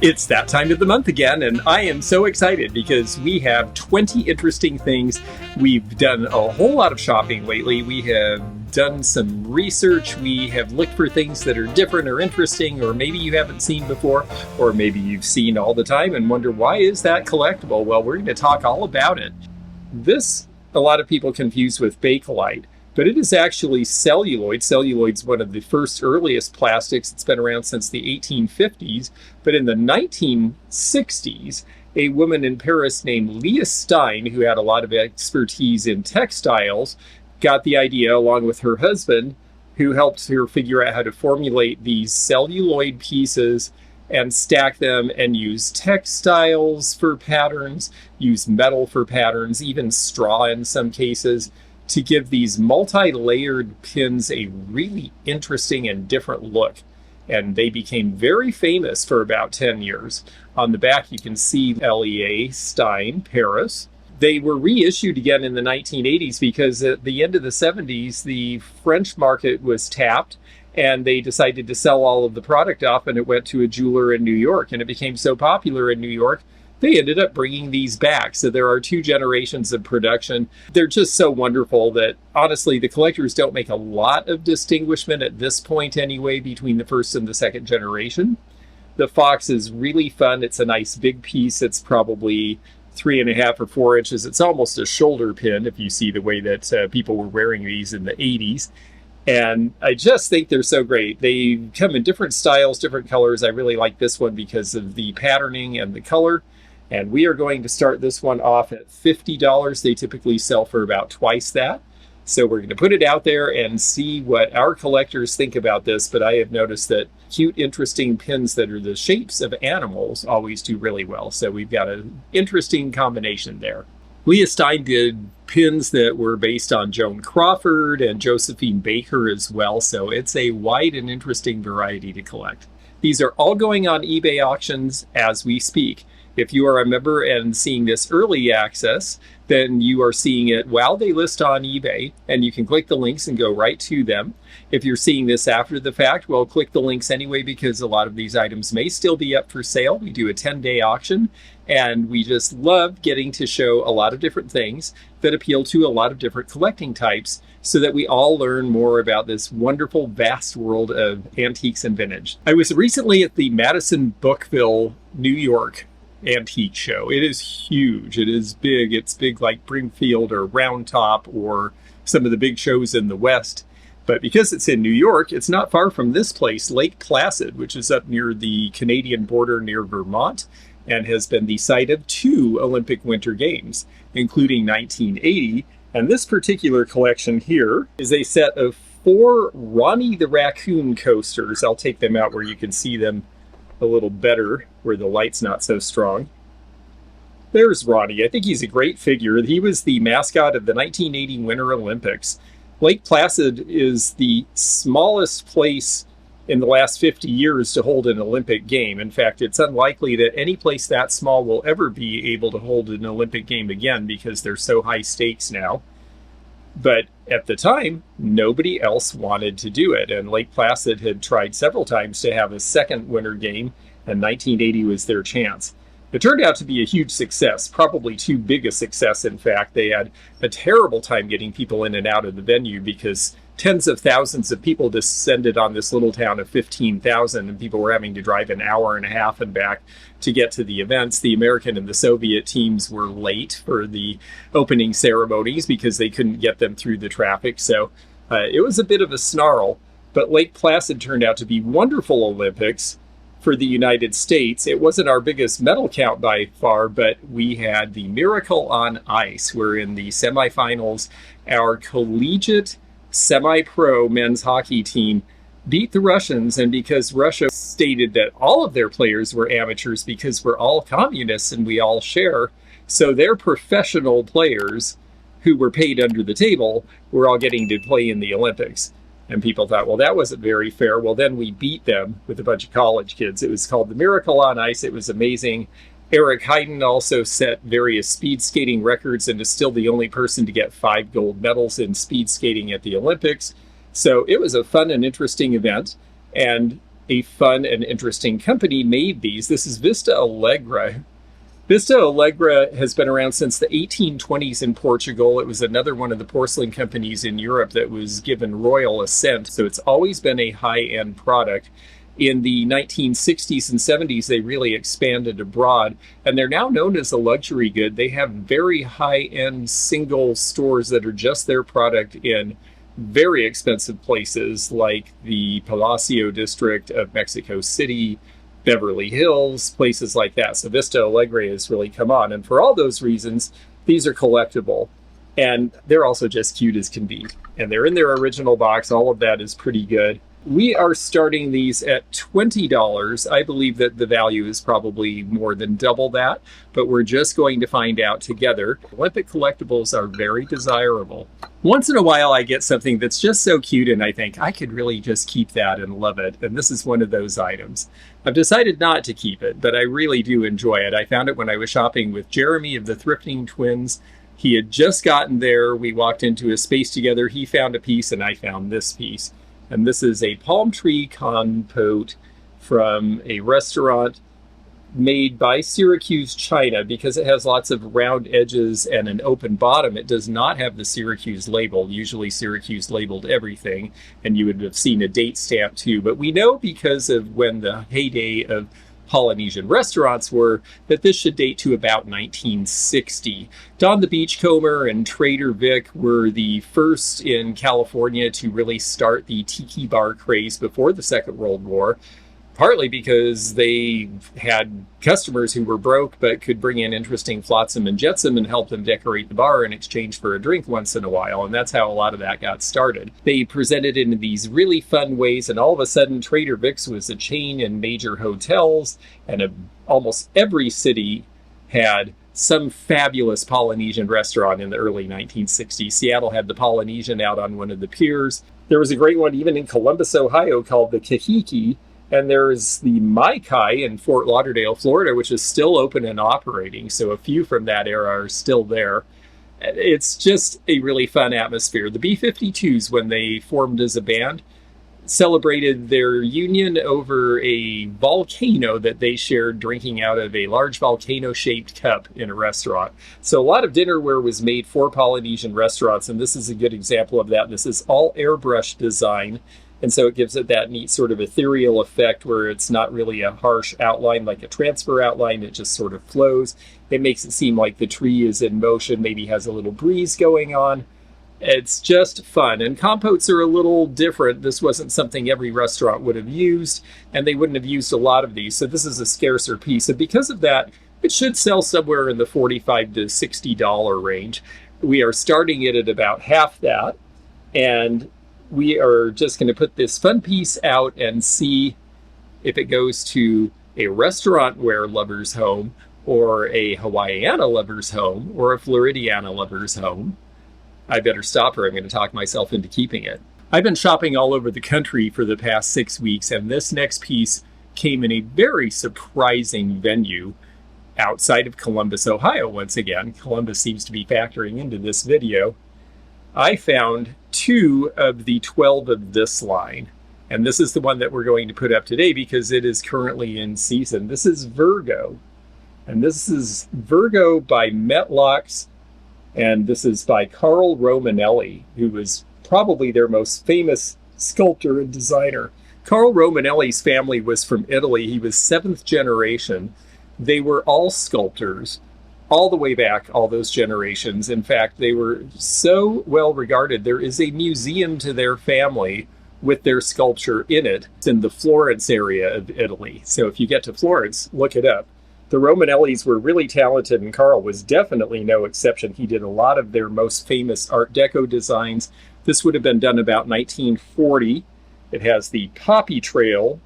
It's that time of the month again, and I am so excited because we have 20 interesting things. We've done a whole lot of shopping lately. We have done some research. We have looked for things that are different or interesting, or maybe you haven't seen before, or maybe you've seen all the time and wonder, why is that collectible? Well, we're going to talk all about it. This, a lot of people confuse with Bakelite, but it is actually celluloid. Celluloid's one of the first earliest plastics. It's been around since the 1850s. But in the 1960s, a woman in Paris named Leah Stein, who had a lot of expertise in textiles, got the idea along with her husband, who helped her figure out how to formulate these celluloid pieces and stack them and use textiles for patterns, use metal for patterns, even straw in some cases, to give these multi-layered pins a really interesting and different look. And they became very famous for about 10 years. On the back, you can see Leah Stein, Paris. They were reissued again in the 1980s because at the end of the 70s, the French market was tapped and they decided to sell all of the product off, and it went to a jeweler in New York. And it became so popular in New York, they ended up bringing these back. So there are two generations of production. They're just so wonderful that, honestly, the collectors don't make a lot of distinguishment at this point anyway between the first and the second generation. The Fox is really fun. It's a nice big piece. It's probably 3.5 or 4 inches. It's almost a shoulder pin if you see the way that people were wearing these in the 80s. And I just think they're so great. They come in different styles, different colors. I really like this one because of the patterning and the color. And we are going to start this one off at $50. They typically sell for about twice that. So we're going to put it out there and see what our collectors think about this. But I have noticed that cute, interesting pins that are the shapes of animals always do really well. So we've got an interesting combination there. Leah Stein did pins that were based on Joan Crawford and Josephine Baker as well. So it's a wide and interesting variety to collect. These are all going on eBay auctions as we speak. If you are a member and seeing this early access, then you are seeing it while they list on eBay, and you can click the links and go right to them. If you're seeing this after the fact, well, click the links anyway, because a lot of these items may still be up for sale. We do a 10-day auction, and we just love getting to show a lot of different things that appeal to a lot of different collecting types so that we all learn more about this wonderful, vast world of antiques and vintage. I was recently at the Madison Bookville, New York antique show. It is huge. It is big. It's big like Brimfield or Round Top or some of the big shows in the West. But because it's in New York, it's not far from this place, Lake Placid, which is up near the Canadian border near Vermont and has been the site of 2 Olympic Winter Games, including 1980. And this particular collection here is a set of 4 Ronnie the Raccoon coasters. I'll take them out where you can see them a little better, where the light's not so strong. There's Ronnie. I think he's a great figure. He was the mascot of the 1980 Winter Olympics. Lake Placid is the smallest place in the last 50 years to hold an Olympic game. In fact, it's unlikely that any place that small will ever be able to hold an Olympic game again because they're so high stakes now. But at the time, nobody else wanted to do it. And Lake Placid had tried several times to have a second winter game, and 1980 was their chance. It turned out to be a huge success, probably too big a success, in fact. They had a terrible time getting people in and out of the venue because tens of thousands of people descended on this little town of 15,000, and people were having to drive an hour and a half and back to get to the events. The American and the Soviet teams were late for the opening ceremonies because they couldn't get them through the traffic. So it was a bit of a snarl, but Lake Placid turned out to be wonderful Olympics for the United States. It wasn't our biggest medal count by far, but we had the Miracle on Ice. We're in the semifinals. Our collegiate semi-pro men's hockey team beat the Russians, and because Russia stated that all of their players were amateurs because we're all communists and we all share, so their professional players who were paid under the table were all getting to play in the Olympics. And people thought, well, that wasn't very fair. Well, then we beat them with a bunch of college kids. It was called the Miracle on Ice. It was amazing. Eric Heiden also set various speed skating records and is still the only person to get 5 gold medals in speed skating at the Olympics. So it was a fun and interesting event. And a fun and interesting company made these. This is Vista Alegre. Vista Alegre has been around since the 1820s in Portugal. It was another one of the porcelain companies in Europe that was given royal assent, so it's always been a high-end product. In the 1960s and 70s, they really expanded abroad, and they're now known as a luxury good. They have very high-end single stores that are just their product in very expensive places like the Palacio district of Mexico City, Beverly Hills, places like that. So Vista Alegre has really come on. And for all those reasons, these are collectible. And they're also just cute as can be. And they're in their original box. All of that is pretty good. We are starting these at $20. I believe that the value is probably more than double that, but we're just going to find out together. Olympic collectibles are very desirable. Once in a while I get something that's just so cute and I think I could really just keep that and love it, and this is one of those items. I've decided not to keep it, but I really do enjoy it. I found it when I was shopping with Jeremy of the Thrifting Twins. He had just gotten there. We walked into a space together. He found a piece and I found this piece. And this is a palm tree compote from a restaurant made by Syracuse China. Because it has lots of round edges and an open bottom, it does not have the Syracuse label. Usually Syracuse labeled everything, and you would have seen a date stamp too. But we know because of when the heyday of Polynesian restaurants were, that this should date to about 1960. Don the Beachcomber and Trader Vic were the first in California to really start the tiki bar craze before the Second World War, partly because they had customers who were broke but could bring in interesting flotsam and jetsam and help them decorate the bar in exchange for a drink once in a while, and that's how a lot of that got started. They presented in these really fun ways, and all of a sudden Trader Vic's was a chain in major hotels, and almost every city had some fabulous Polynesian restaurant in the early 1960s. Seattle had the Polynesian out on one of the piers. There was a great one even in Columbus, Ohio called the Kahiki. And there's the Mai Kai in Fort Lauderdale, Florida, which is still open and operating. So a few from that era are still there. It's just a really fun atmosphere. The B-52s, when they formed as a band, celebrated their union over a volcano that they shared, drinking out of a large volcano-shaped cup in a restaurant. So a lot of dinnerware was made for Polynesian restaurants, and this is a good example of that. This is all airbrush design. And so it gives it that neat sort of ethereal effect where it's not really a harsh outline like a transfer outline. It just sort of flows. It makes it seem like the tree is in motion, maybe has a little breeze going on. It's just fun. And compotes are a little different. This wasn't something every restaurant would have used, and they wouldn't have used a lot of these. So this is a scarcer piece. And because of that, it should sell somewhere in the $45 to $60 range. We are starting it at about half that. And we are just going to put this fun piece out and see if it goes to a restaurant wear lover's home, or a Hawaiiana lover's home, or a Floridiana lover's home. I better stop or I'm going to talk myself into keeping it. I've been shopping all over the country for the past 6 weeks, and this next piece came in a very surprising venue outside of Columbus, Ohio. Once again, Columbus seems to be factoring into this video. I found 2 of the 12 of this line, and this is the one that we're going to put up today because it is currently in season. This is Virgo, and this is Virgo by Metlocks, and this is by Carl Romanelli, who was probably their most famous sculptor and designer. Carl Romanelli's family was from Italy. He was 7th generation. They were all sculptors all the way back, all those generations. In fact, they were so well regarded. There is a museum to their family with their sculpture in it. It's in the Florence area of Italy. So if you get to Florence, look it up. The Romanellis were really talented, and Carl was definitely no exception. He did a lot of their most famous Art Deco designs. This would have been done about 1940. It has the Poppy Trail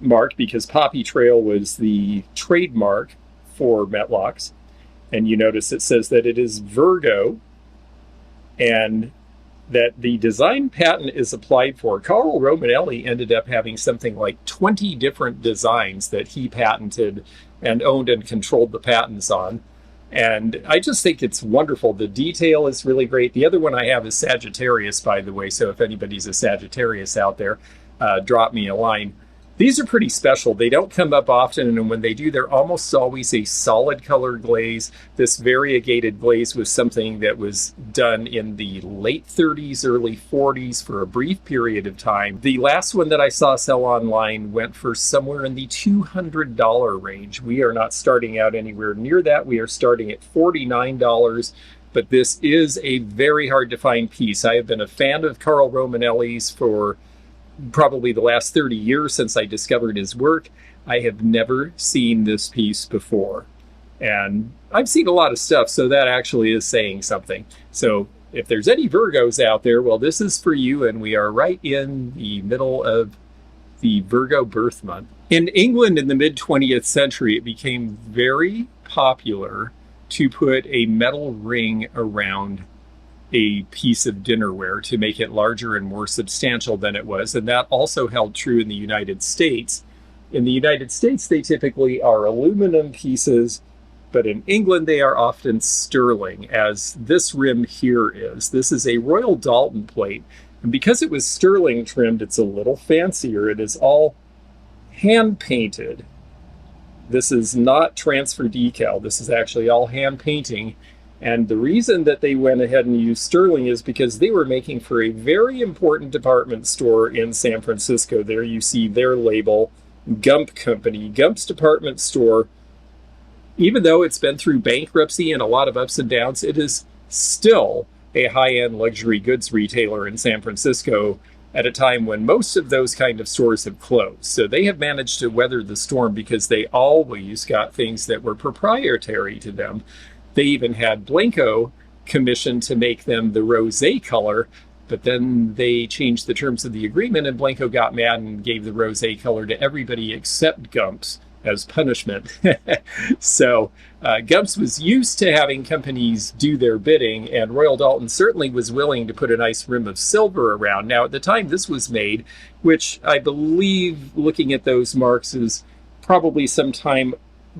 mark because Poppy Trail was the trademark for Metlocks. And you notice it says that it is Virgo and that the design patent is applied for. Carl Romanelli ended up having something like 20 different designs that he patented and owned and controlled the patents on. And I just think it's wonderful. The detail is really great. The other one I have is Sagittarius, by the way. So if anybody's a Sagittarius out there, drop me a line. These are pretty special. They don't come up often, and when they do, they're almost always a solid color glaze. This variegated glaze was something that was done in the late 30s, early 40s for a brief period of time. The last one that I saw sell online went for somewhere in the $200 range. We are not starting out anywhere near that. We are starting at $49. But this is a very hard to find piece. I have been a fan of Carl Romanelli's for probably the last 30 years since I discovered his work. I have never seen this piece before. And I've seen a lot of stuff, so that actually is saying something. So if there's any Virgos out there, well, this is for you, and we are right in the middle of the Virgo birth month. In England in the mid-20th century, it became very popular to put a metal ring around a piece of dinnerware to make it larger and more substantial than it was. And that also held true in the United States. In the United States, they typically are aluminum pieces, but in England, they are often sterling, as this rim here is. This is a Royal Dalton plate. And because it was sterling trimmed, it's a little fancier. It is all hand painted. This is not transfer decal. This is actually all hand painting. And the reason that they went ahead and used sterling is because they were making for a very important department store in San Francisco. There you see their label, Gump Company. Gump's department store, even though it's been through bankruptcy and a lot of ups and downs, it is still a high-end luxury goods retailer in San Francisco at a time when most of those kind of stores have closed. So they have managed to weather the storm because they always got things that were proprietary to them. They even had Blanco commissioned to make them the rosé color, but then they changed the terms of the agreement, and Blanco got mad and gave the rosé color to everybody except Gump's as punishment. So Gump's was used to having companies do their bidding, and Royal Dalton certainly was willing to put a nice rim of silver around. Now, at the time this was made, which I believe, looking at those marks, is probably sometime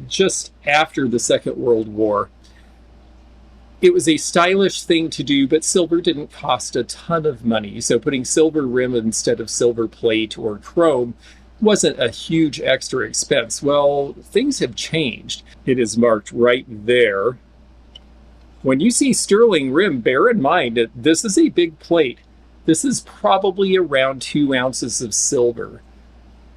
just after the Second World War, it was a stylish thing to do, but silver didn't cost a ton of money. So putting silver rim instead of silver plate or chrome wasn't a huge extra expense. Well, things have changed. It is marked right there. When you see sterling rim, bear in mind that this is a big plate. This is probably around 2 ounces of silver.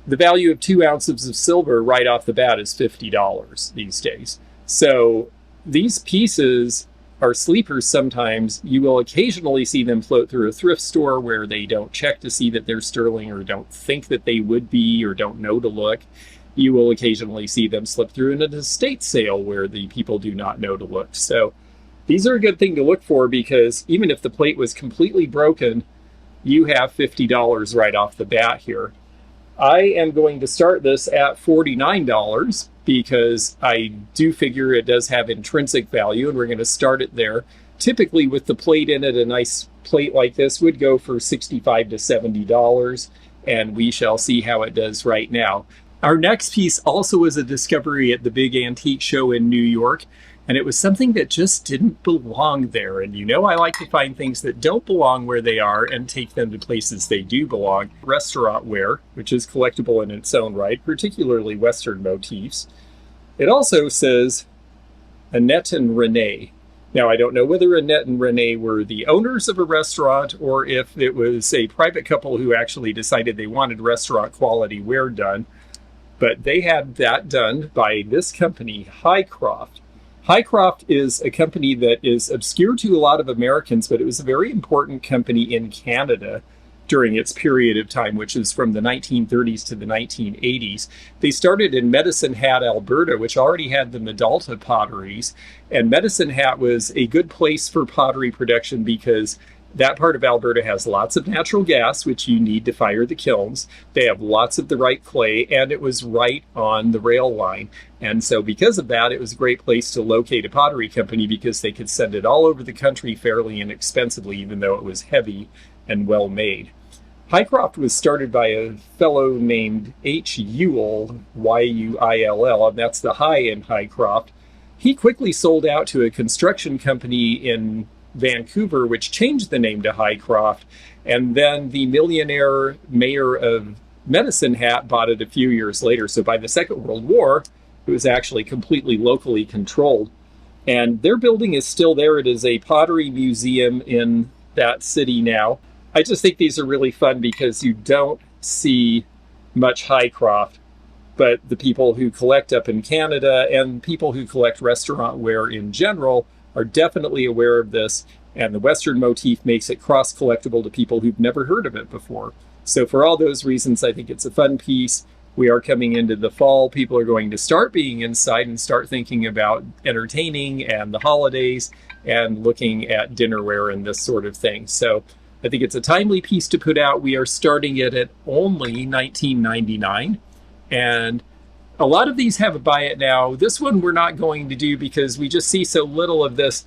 The value of 2 ounces of silver right off the bat is $50 these days. So these pieces are sleepers sometimes. You will occasionally see them float through a thrift store where they don't check to see that they're sterling, or don't think that they would be, or don't know to look. You will occasionally see them slip through in an estate sale where the people do not know to look. So these are a good thing to look for, because even if the plate was completely broken, you have $50 right off the bat here. I am going to start this at $49 because I do figure it does have intrinsic value, and we're going to start it there. Typically with the plate in it, a nice plate like this would go for $65 to $70, and we shall see how it does right now. Our next piece also was a discovery at the big antique show in New York, and it was something that just didn't belong there. And you know I like to find things that don't belong where they are and take them to places they do belong. Restaurant ware, which is collectible in its own right, particularly Western motifs. It also says Annette and Renee. Now, I don't know whether Annette and Renee were the owners of a restaurant, or if it was a private couple who actually decided they wanted restaurant quality ware done, but they had that done by this company, Hycroft. Hycroft is a company that is obscure to a lot of Americans, but it was a very important company in Canada during its period of time, which is from the 1930s to the 1980s. They started in Medicine Hat, Alberta, which already had the Medalta potteries. And Medicine Hat was a good place for pottery production because that part of Alberta has lots of natural gas, which you need to fire the kilns. They have lots of the right clay, and it was right on the rail line. And so because of that, it was a great place to locate a pottery company because they could send it all over the country fairly inexpensively, even though it was heavy and well made. Hycroft was started by a fellow named H. Ewell, Y-U-I-L-L, and that's the high in Hycroft. He quickly sold out to a construction company in Vancouver, which changed the name to Hycroft, and then the millionaire mayor of Medicine Hat bought it a few years later. So by the Second World War, it was actually completely locally controlled. And their building is still there. It is a pottery museum in that city now. I just think these are really fun because you don't see much Hycroft, but the people who collect up in Canada and people who collect restaurant ware in general are definitely aware of this. And the Western motif makes it cross-collectible to people who've never heard of it before. So for all those reasons, I think it's a fun piece. We are coming into the fall. People are going to start being inside and start thinking about entertaining and the holidays and looking at dinnerware and this sort of thing. So I think it's a timely piece to put out. We are starting it at only $19.99. And a lot of these have a buy it now. This one we're not going to do because we just see so little of this.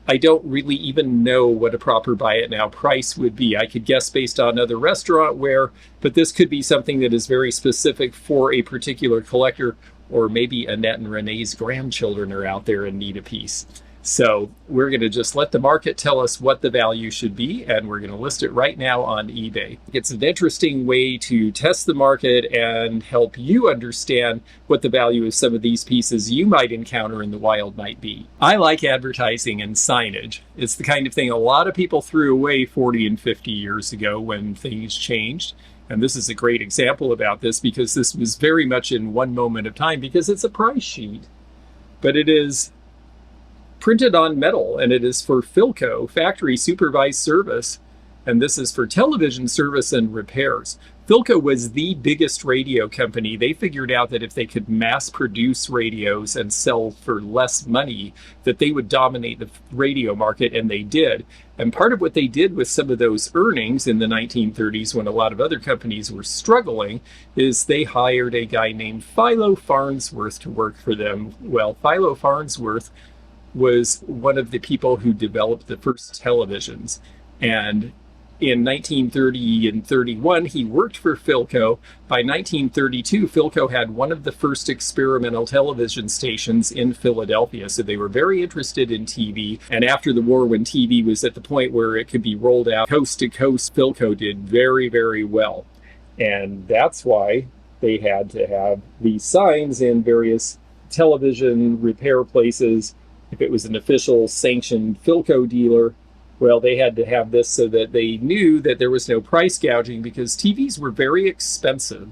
I don't really even know what a proper buy it now price would be. I could guess based on other restaurant ware, but this could be something that is very specific for a particular collector, or maybe Annette and Renee's grandchildren are out there and need a piece. So we're going to just let the market tell us what the value should be, and we're going to list it right now on eBay. It's an interesting way to test the market and help you understand what the value of some of these pieces you might encounter in the wild might be. I like advertising and signage. It's the kind of thing a lot of people threw away 40 and 50 years ago when things changed. And this is a great example about this because this was very much in one moment of time because it's a price sheet, but it is printed on metal, and it is for Philco, factory supervised service, and this is for television service and repairs. Philco was the biggest radio company. They figured out that if they could mass produce radios and sell for less money, that they would dominate the radio market, and they did. And part of what they did with some of those earnings in the 1930s when a lot of other companies were struggling is they hired a guy named Philo Farnsworth to work for them. Well, Philo Farnsworth was one of the people who developed the first televisions. And in 1930 and 31, he worked for Philco. By 1932, Philco had one of the first experimental television stations in Philadelphia. So they were very interested in TV. And after the war, when TV was at the point where it could be rolled out coast to coast, Philco did very, very well. And that's why they had to have these signs in various television repair places. If it was an official sanctioned Philco dealer, well, they had to have this so that they knew that there was no price gouging because TVs were very expensive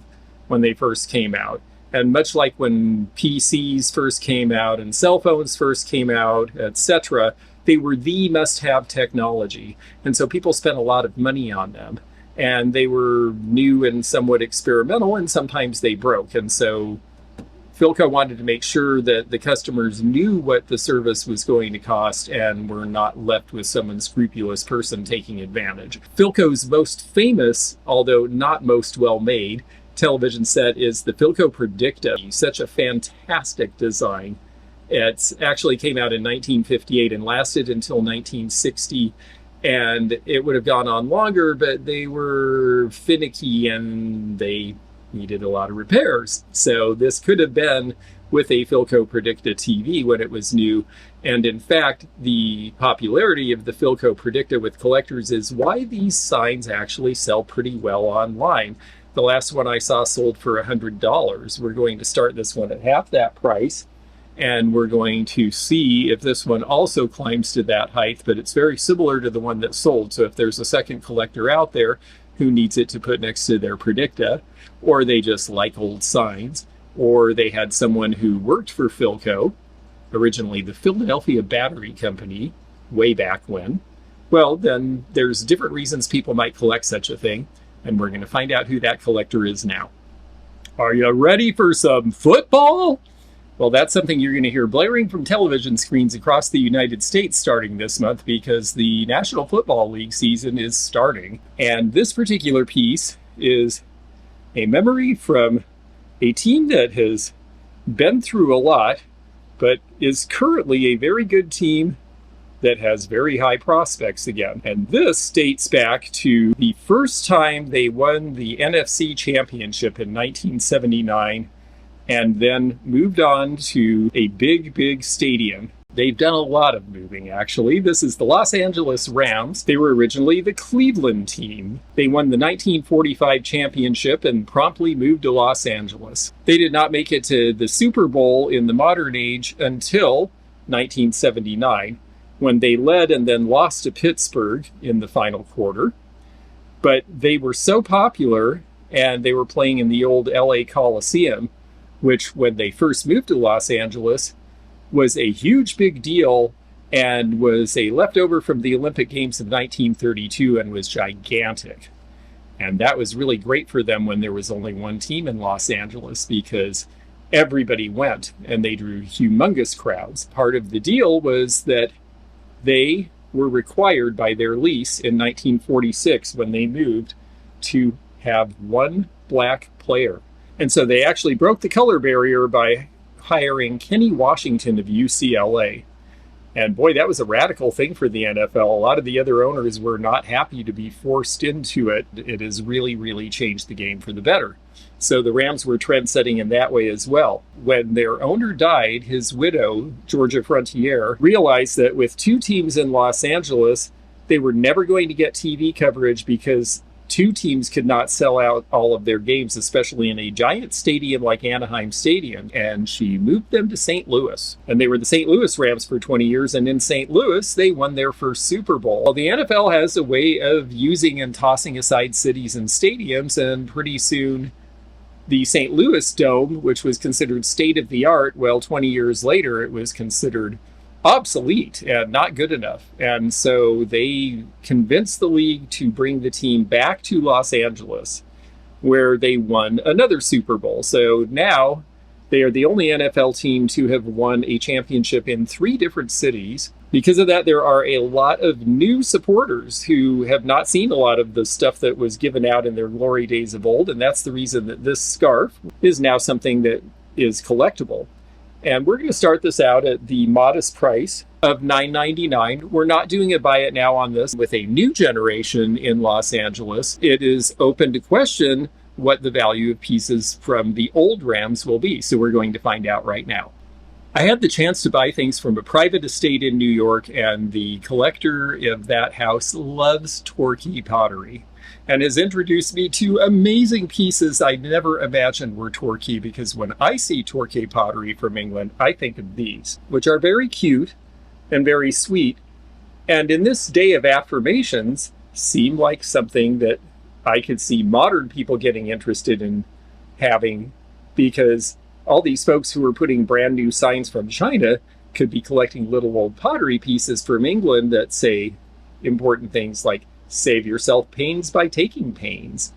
when they first came out. And much like when PCs first came out and cell phones first came out, etc., they were the must-have technology. And so people spent a lot of money on them. And they were new and somewhat experimental, and sometimes they broke. And so Philco wanted to make sure that the customers knew what the service was going to cost and were not left with some unscrupulous person taking advantage. Philco's most famous, although not most well-made, television set is the Philco Predicta. Such a fantastic design. It actually came out in 1958 and lasted until 1960. And it would have gone on longer, but they were finicky and they needed a lot of repairs. So this could have been with a Philco Predicta TV when it was new. And in fact, the popularity of the Philco Predicta with collectors is why these signs actually sell pretty well online. The last one I saw sold for $100. We're going to start this one at half that price. And we're going to see if this one also climbs to that height, but it's very similar to the one that sold. So if there's a second collector out there who needs it to put next to their Predicta, or they just like old signs, or they had someone who worked for Philco, originally the Philadelphia Battery Company, way back when, well, then there's different reasons people might collect such a thing, and we're going to find out who that collector is now. Are you ready for some football? Well, that's something you're going to hear blaring from television screens across the United States starting this month because the National Football League season is starting. And this particular piece is a memory from a team that has been through a lot, but is currently a very good team that has very high prospects again. And this dates back to the first time they won the NFC Championship in 1979, and then moved on to a big, big stadium They've done a lot of moving, actually. This is the Los Angeles Rams. They were originally the Cleveland team. They won the 1945 championship and promptly moved to Los Angeles. They did not make it to the Super Bowl in the modern age until 1979, when they led and then lost to Pittsburgh in the final quarter. But they were so popular, and they were playing in the old LA Coliseum, which when they first moved to Los Angeles was a huge big deal and was a leftover from the Olympic Games of 1932 and was gigantic. And that was really great for them when there was only one team in Los Angeles, because everybody went and they drew humongous crowds. Part of the deal was that they were required by their lease in 1946, when they moved, to have one black player. And so they actually broke the color barrier by hiring Kenny Washington of UCLA. And boy, that was a radical thing for the NFL. A lot of the other owners were not happy to be forced into it. It has really, really changed the game for the better. So the Rams were trend-setting in that way as well. When their owner died, his widow, Georgia Frontiere, realized that with two teams in Los Angeles, they were never going to get TV coverage because two teams could not sell out all of their games, especially in a giant stadium like Anaheim Stadium. And she moved them to St. Louis. And they were the St. Louis Rams for 20 years. And in St. Louis, they won their first Super Bowl. Well, the NFL has a way of using and tossing aside cities and stadiums. And pretty soon, the St. Louis Dome, which was considered state of the art, well, 20 years later, it was considered obsolete and not good enough. And so they convinced the league to bring the team back to Los Angeles, where they won another Super Bowl. So now they are the only NFL team to have won a championship in 3 different cities. Because of that, there are a lot of new supporters who have not seen a lot of the stuff that was given out in their glory days of old. And that's the reason that this scarf is now something that is collectible. And we're going to start this out at the modest price of $9.99. We're not doing a buy it now on this. With a new generation in Los Angeles, it is open to question what the value of pieces from the old Rams will be. So we're going to find out right now. I had the chance to buy things from a private estate in New York, and the collector of that house loves Torquay pottery and has introduced me to amazing pieces I never imagined were Torquay, because when I see Torquay pottery from England, I think of these, which are very cute and very sweet, and in this day of affirmations, seem like something that I could see modern people getting interested in having, because all these folks who are putting brand new signs from China could be collecting little old pottery pieces from England that say important things like, save yourself pains by taking pains.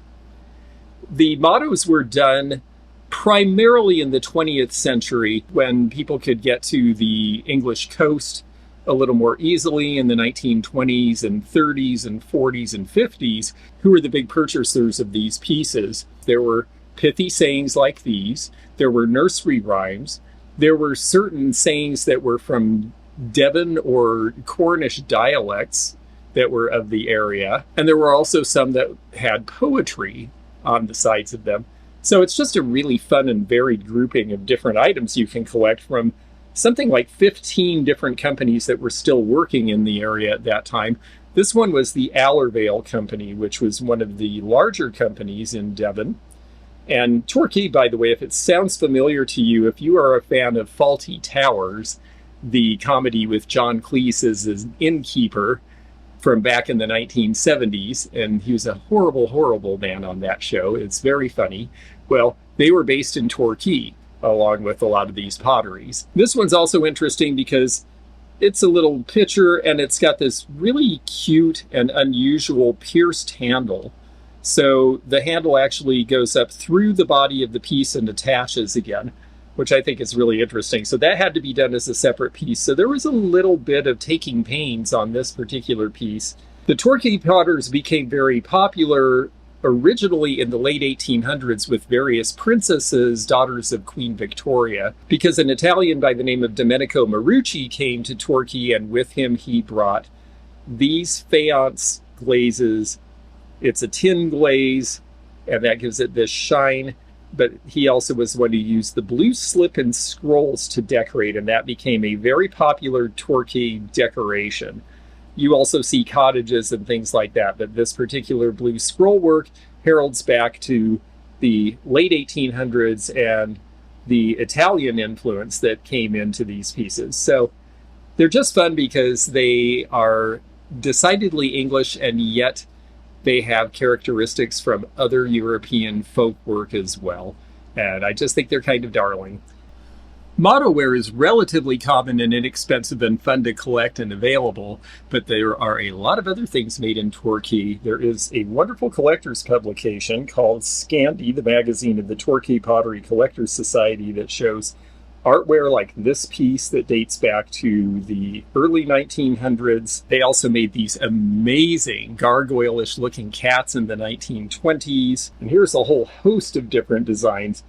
The mottos were done primarily in the 20th century, when people could get to the English coast a little more easily in the 1920s and 30s and 40s and 50s. Who were the big purchasers of these pieces? There were pithy sayings like these. There were nursery rhymes. There were certain sayings that were from Devon or Cornish dialects that were of the area. And there were also some that had poetry on the sides of them. So it's just a really fun and varied grouping of different items you can collect from something like 15 different companies that were still working in the area at that time. This one was the Allervale Company, which was one of the larger companies in Devon. And Torquay, by the way, if it sounds familiar to you, if you are a fan of Fawlty Towers, the comedy with John Cleese as an innkeeper from back in the 1970s, and he was a horrible, horrible man on that show. It's very funny. Well, they were based in Torquay, along with a lot of these potteries. This one's also interesting because it's a little pitcher, and it's got this really cute and unusual pierced handle. So the handle actually goes up through the body of the piece and attaches again, which I think is really interesting. So that had to be done as a separate piece. So there was a little bit of taking pains on this particular piece. The Torquay potters became very popular originally in the late 1800s with various princesses, daughters of Queen Victoria, because an Italian by the name of Domenico Marucci came to Torquay, and with him he brought these faience glazes. It's a tin glaze, and that gives it this shine. but he also was the one who used the blue slip and scrolls to decorate, and that became a very popular Torquay decoration. You also see cottages and things like that, but this particular blue scroll work heralds back to the late 1800s and the Italian influence that came into these pieces. So they're just fun because they are decidedly English, and yet they have characteristics from other European folk work as well. And I just think they're kind of darling. Motto ware is relatively common and inexpensive and fun to collect and available, but there are a lot of other things made in Torquay. There is a wonderful collector's publication called Scandi, the magazine of the Torquay Pottery Collectors Society, that shows artware like this piece that dates back to the early 1900s. They also made these amazing gargoyle-ish looking cats in the 1920s. And here's a whole host of different designs.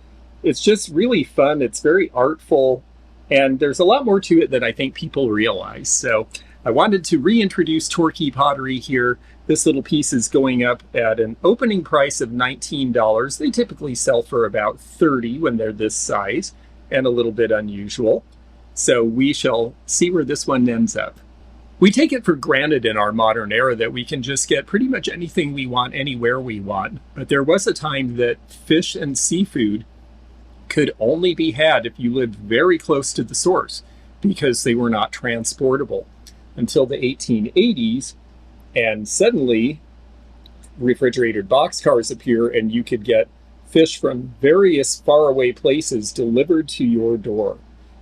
It's just really fun. It's very artful, and there's a lot more to it than I think people realize. So I wanted to reintroduce Torquay pottery here. This little piece is going up at an opening price of $19. They typically sell for about $30 when they're this size, and a little bit unusual. So we shall see where this one ends up. We take it for granted in our modern era that we can just get pretty much anything we want anywhere we want. But there was a time that fish and seafood could only be had if you lived very close to the source, because they were not transportable until the 1880s. And suddenly refrigerated boxcars appear, and you could get fish from various faraway places delivered to your door,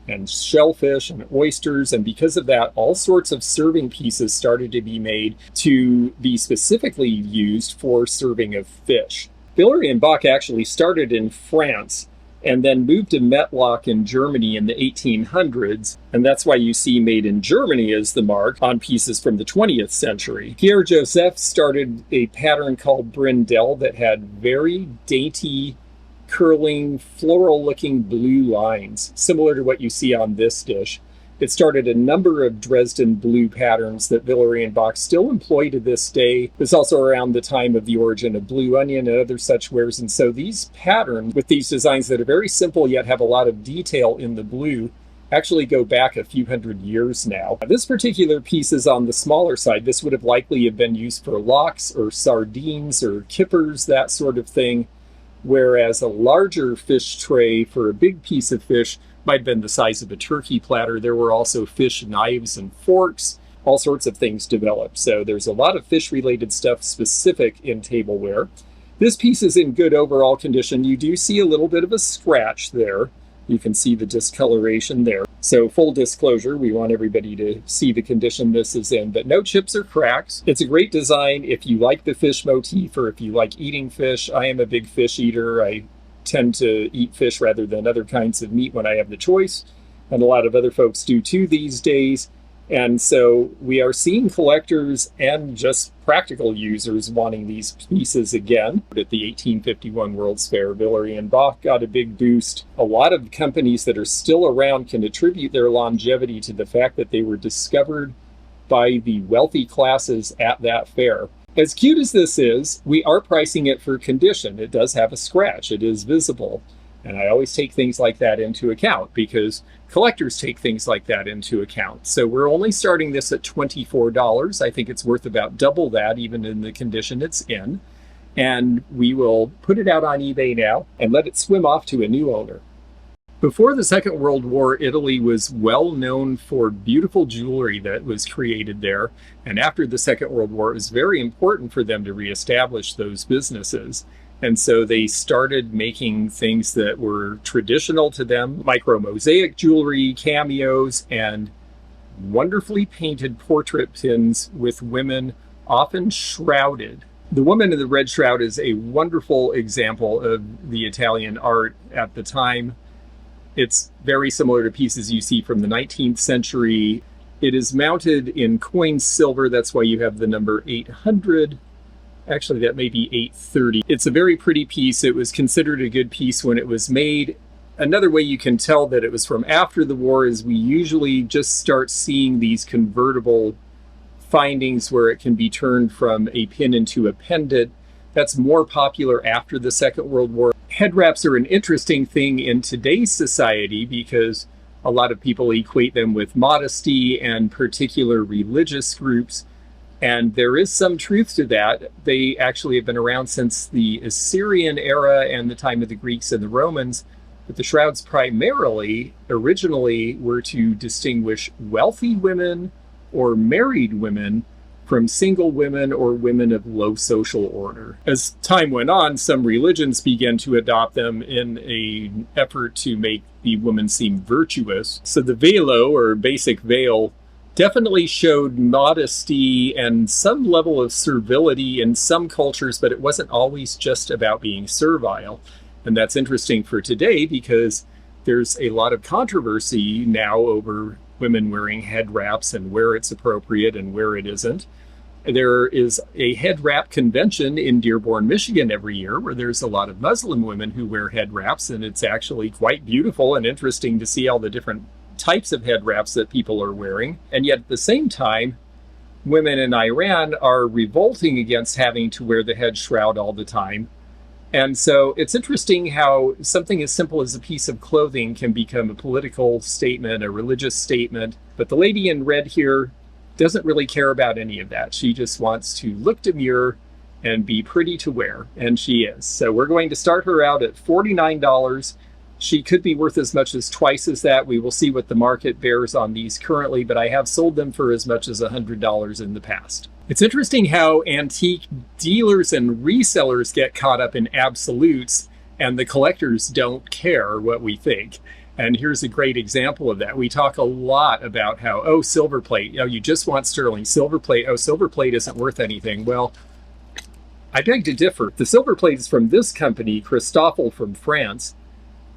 and shellfish and oysters. And because of that, all sorts of serving pieces started to be made to be specifically used for serving of fish. Villeray and Boch actually started in France and then moved to Metlock in Germany in the 1800s. And that's why you see made in Germany as the mark on pieces from the 20th century. Pierre Joseph started a pattern called Brindle that had very dainty, curling, floral-looking blue lines, similar to what you see on this dish. It started a number of Dresden blue patterns that Villeray and Boch still employ to this day. It was also around the time of the origin of blue onion and other such wares. And so these patterns with these designs that are very simple yet have a lot of detail in the blue actually go back a few hundred years now. This particular piece is on the smaller side. This would have likely have been used for lox or sardines or kippers, that sort of thing. Whereas a larger fish tray for a big piece of fish might have been the size of a turkey platter. There were also fish knives and forks, all sorts of things developed. So there's a lot of fish-related stuff specific in tableware. This piece is in good overall condition. You do see a little bit of a scratch there. You can see the discoloration there. So full disclosure, we want everybody to see the condition this is in, but no chips or cracks. It's a great design if you like the fish motif or if you like eating fish. I am a big fish eater. I tend to eat fish rather than other kinds of meat when I have the choice, and a lot of other folks do too these days. And so we are seeing collectors and just practical users wanting these pieces again. At the 1851 World's Fair, Villeray and Boch got a big boost. A lot of companies that are still around can attribute their longevity to the fact that they were discovered by the wealthy classes at that fair. As cute as this is, we are pricing it for condition. It does have a scratch. It is visible. And I always take things like that into account because collectors take things like that into account. So we're only starting this at $24. I think it's worth about double that, even in the condition it's in. And we will put it out on eBay now and let it swim off to a new owner. Before the Second World War, Italy was well known for beautiful jewelry that was created there. And after the Second World War, it was very important for them to reestablish those businesses. And so they started making things that were traditional to them, micro mosaic jewelry, cameos, and wonderfully painted portrait pins with women often shrouded. The woman in the red shroud is a wonderful example of the Italian art at the time. It's very similar to pieces you see from the 19th century. It is mounted in coin silver. That's why you have the number 800. Actually, that may be 830. It's a very pretty piece. It was considered a good piece when it was made. Another way you can tell that it was from after the war is we usually just start seeing these convertible findings where it can be turned from a pin into a pendant. That's more popular after the Second World War. Head wraps are an interesting thing in today's society because a lot of people equate them with modesty and particular religious groups. And there is some truth to that. They actually have been around since the Assyrian era and the time of the Greeks and the Romans. But the shrouds primarily, originally, were to distinguish wealthy women or married women from single women or women of low social order. As time went on, some religions began to adopt them in an effort to make the woman seem virtuous. So the velo, or basic veil, definitely showed modesty and some level of servility in some cultures, but it wasn't always just about being servile. And that's interesting for today because there's a lot of controversy now over women wearing head wraps and where it's appropriate and where it isn't. There is a head wrap convention in Dearborn, Michigan every year where there's a lot of Muslim women who wear head wraps, and it's actually quite beautiful and interesting to see all the different types of head wraps that people are wearing. And yet at the same time, women in Iran are revolting against having to wear the head shroud all the time. And so it's interesting how something as simple as a piece of clothing can become a political statement, a religious statement. But the lady in red here doesn't really care about any of that. She just wants to look demure and be pretty to wear, and she is. So we're going to start her out at $49. She could be worth as much as twice as that. We will see what the market bears on these currently, but I have sold them for as much as $100 in the past. It's interesting how antique dealers and resellers get caught up in absolutes, and the collectors don't care what we think. And here's a great example of that. We talk a lot about how, oh, silver plate, you just want sterling. Silver plate, oh, silver plate isn't worth anything. Well, I beg to differ. The silver plate is from this company, Christofle from France.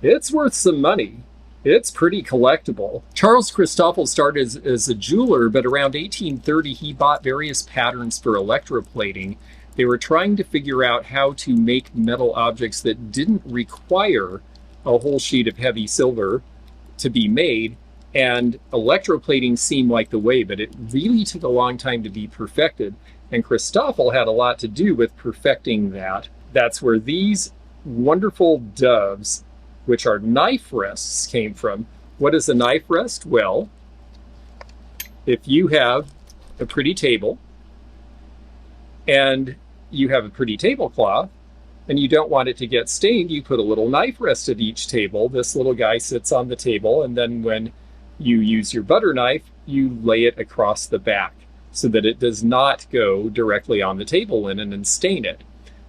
It's worth some money. It's pretty collectible. Charles Christofle started as a jeweler, but around 1830 he bought various patterns for electroplating. They were trying to figure out how to make metal objects that didn't require a whole sheet of heavy silver to be made, and electroplating seemed like the way, but it really took a long time to be perfected, and Christofle had a lot to do with perfecting that. That's where these wonderful doves, which are knife rests, came from. What is a knife rest? Well, if you have a pretty table and you have a pretty tablecloth, and you don't want it to get stained, you put a little knife rest at each table. This little guy sits on the table, and then when you use your butter knife, you lay it across the back so that it does not go directly on the table linen and stain it.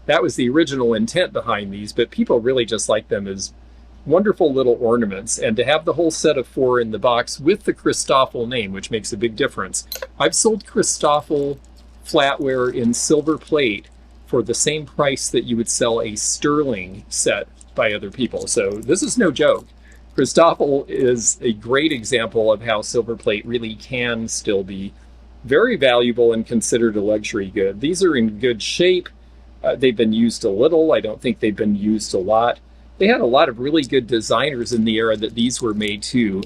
That was the original intent behind these, but people really just like them as wonderful little ornaments. And to have the whole set of 4 in the box with the Christofle name, which makes a big difference. I've sold Christofle flatware in silver plate for the same price that you would sell a sterling set by other people. So this is no joke. Christofle is a great example of how silver plate really can still be very valuable and considered a luxury good. These are in good shape. They've been used a little. I don't think they've been used a lot. They had a lot of really good designers in the era that these were made too.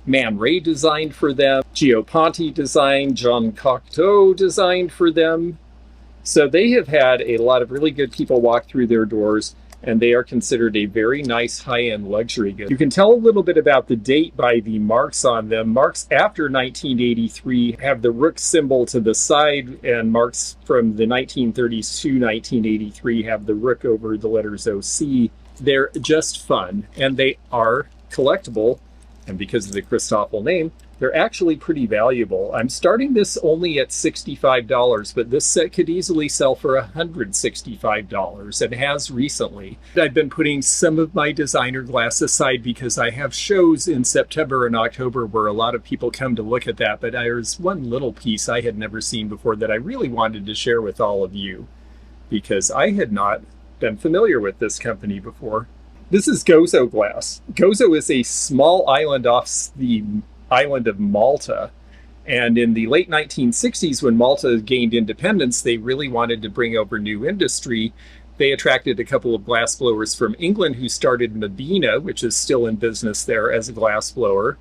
Man Ray designed for them. Gio Ponti designed. Jean Cocteau designed for them. So they have had a lot of really good people walk through their doors, and they are considered a very nice high-end luxury good. You can tell a little bit about the date by the marks on them. Marks after 1983 have the rook symbol to the side, and marks from the 1930s to 1983 have the rook over the letters OC. They're just fun, and they are collectible, and because of the Christofle name, they're actually pretty valuable. I'm starting this only at $65, but this set could easily sell for $165, and has recently. I've been putting some of my designer glass aside because I have shows in September and October where a lot of people come to look at that, but there's one little piece I had never seen before that I really wanted to share with all of you, because I had not been familiar with this company before. This is Gozo glass. Gozo is a small island off the island of Malta, and in the late 1960s, when Malta gained independence, they really wanted to bring over new industry. They attracted a couple of glass blowers from England who started Medina, which is still in business there as a glass blower,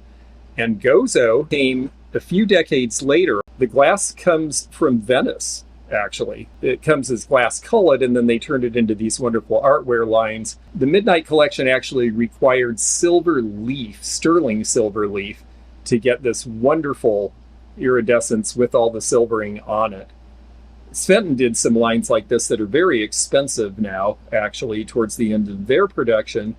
and Gozo came a few decades later. The glass comes from Venice, actually. It comes as glass colored, and then they turned it into these wonderful artware lines. The Midnight Collection actually required silver leaf, sterling silver leaf, to get this wonderful iridescence with all the silvering on it. Sventon did some lines like this that are very expensive now, actually, towards the end of their production.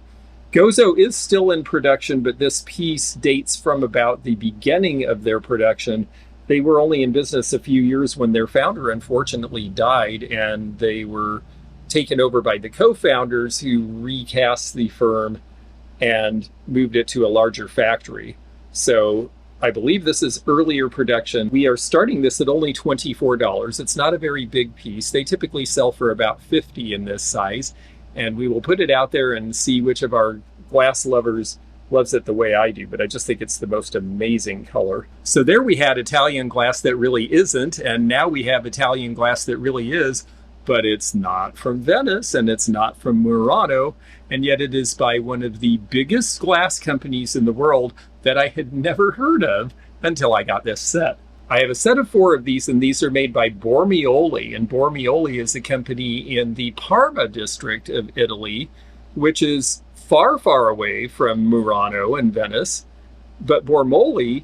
Gozo is still in production, but this piece dates from about the beginning of their production. They were only in business a few years when their founder unfortunately died, and they were taken over by the co-founders who recast the firm and moved it to a larger factory. So I believe this is earlier production. We are starting this at only $24. It's not a very big piece. They typically sell for about $50 in this size, and we will put it out there and see which of our glass lovers loves it the way I do, but I just think it's the most amazing color. So there we had Italian glass that really isn't, and now we have Italian glass that really is, but it's not from Venice and it's not from Murano, and yet it is by one of the biggest glass companies in the world that I had never heard of until I got this set. I have a set of 4 of these, and these are made by Bormioli, and Bormioli is a company in the Parma district of Italy, which is far, far away from Murano and Venice. But Bormioli